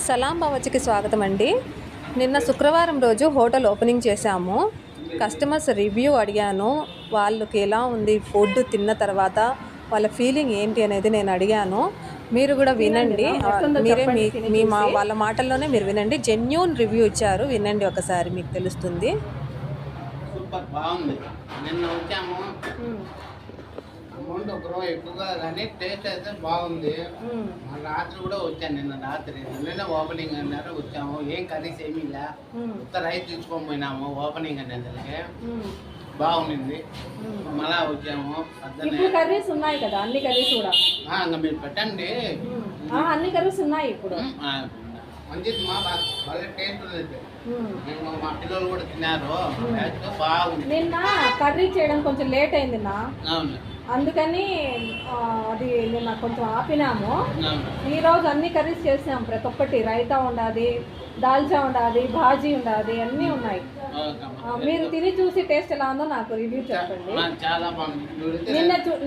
సలాం బావర్చికి స్వాగతం అండి. నిన్న శుక్రవారం రోజు హోటల్ ఓపెనింగ్ చేశాము. కస్టమర్స్ రివ్యూ అడిగాను. వాళ్ళకి ఎలా ఉంది ఫుడ్ తిన్న తర్వాత వాళ్ళ ఫీలింగ్ ఏంటి అనేది నేను అడిగాను. మీరు కూడా వినండి. మీరే మీ వాళ్ళ మాటల్లోనే మీరు వినండి. జెన్యూన్ రివ్యూ ఇచ్చారు, వినండి ఒకసారి, మీకు తెలుస్తుంది. సూపర్ బాగుంది. నిన్న వచ్చాము, అమౌంట్ ఒక రోజు ఎక్కువగా కానీ టేస్ట్ అయితే బాగుంది. రాత్రి కూడా వచ్చాను, నిన్న రాత్రి నిన్న ఓపెనింగ్ అన్నారు, వచ్చాము. ఏం కర్రీస్ ఏమీ ఇలా కొత్త రైస్ తీసుకొని పోయినాము. ఓపెనింగ్ అనేది బాగుంది. మళ్ళా వచ్చాము. కర్రీస్ ఉన్నాయి కదా, అన్ని కర్రీస్ కూడా ఇంకా మీరు పెట్టండి. అన్ని కర్రీస్ ఉన్నాయి ఇప్పుడు. మంచిది, బాగా టేస్ట్ ఉంది. మా పిల్లలు కూడా తిన్నారు, బాగుంది. నిన్న కర్రీ చేయడం కొంచెం లేట్ అయింది నా, అవును, అందుకని అది నిన్న కొంచెం ఆపినాము. ఈ రోజు అన్ని కర్రీస్ చేసాము. ప్రతి ఒక్కటి రైతా ఉండాలి, దాల్చా ఉండాలి, భాజీ ఉండాలి, అన్నీ ఉన్నాయి. మీరు తిని చూసి టేస్ట్ ఎలా ఉందో నాకు రివ్యూ చెప్పండి. చాలా బాగుంది.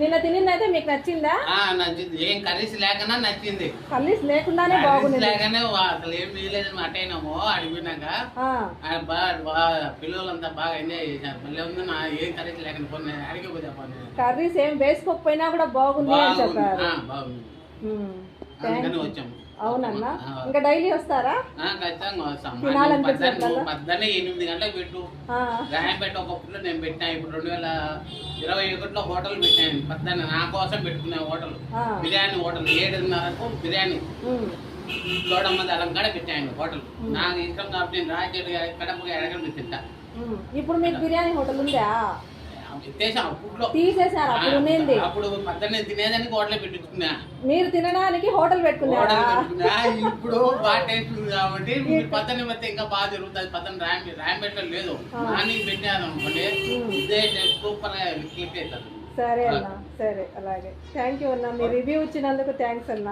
నిన్న తినింది అయితే మీకు నచ్చిందా? నచ్చింది. ఏం కర్రీస్ లేకనా నచ్చింది. కర్రీస్ లేకుండానే బాగుంది. లేకనే అసలు ఏం మిగిలేదు. అటైనాము అడిగినాక పిల్లలంతా బాగా ఎంజాయ్ చేశారు. మళ్ళీ ఉంది నా ఏం కర్రీస్ లేకుండా అడిగిపోతే కర్రీస్ ఏం వేసుకోకపోయినా కూడా బాగుంది అని చెప్పారు. బాగుంది, వచ్చాము. అవునన్నా, ఇంకా డైలీ వస్తారా? ఖచ్చితంగా వస్తాం. 8 గంటలకు పెట్టు గాయం పెట్టి ఒకప్పుడు నేను పెట్టినా. ఇప్పుడు 2021లో హోటల్ పెట్టాను. పద్దెన్న నా కోసం పెట్టుకునే హోటల్, బిర్యానీ హోటల్. 7:30కు బిర్యానీ చూడమ్మ అలంకాడ పెట్టాను హోటల్. నాకు ఇష్టం కాబట్టి నేను రాజేడు కడపగా ఎడగండి తింటా. ఇప్పుడు మీకు బిర్యానీ హోటల్ ఉందా? తీసేసారు. అప్పుడు పద్దెన్న తినేదానికి హోటల్ పెట్టుకున్నా. మీరు తినడానికి హోటల్ పెట్టుకున్నారా? ఇప్పుడు బాగా టేస్ట్ ఉంది కాబట్టి పద్దెన్న పెడితే ఇంకా బాగా జరుగుతుంది. పద్దెన్న రాంపేటలో లేదు, నాని పెట్టాను అనుకోండి. ఇదే సూపర్ గా క్లిక్ అవుతుంది. సరే అన్న, సరే, అలాగే. థ్యాంక్ యూ అన్న, మీ రివ్యూ ఇచ్చినందుకు థ్యాంక్స్ అన్న.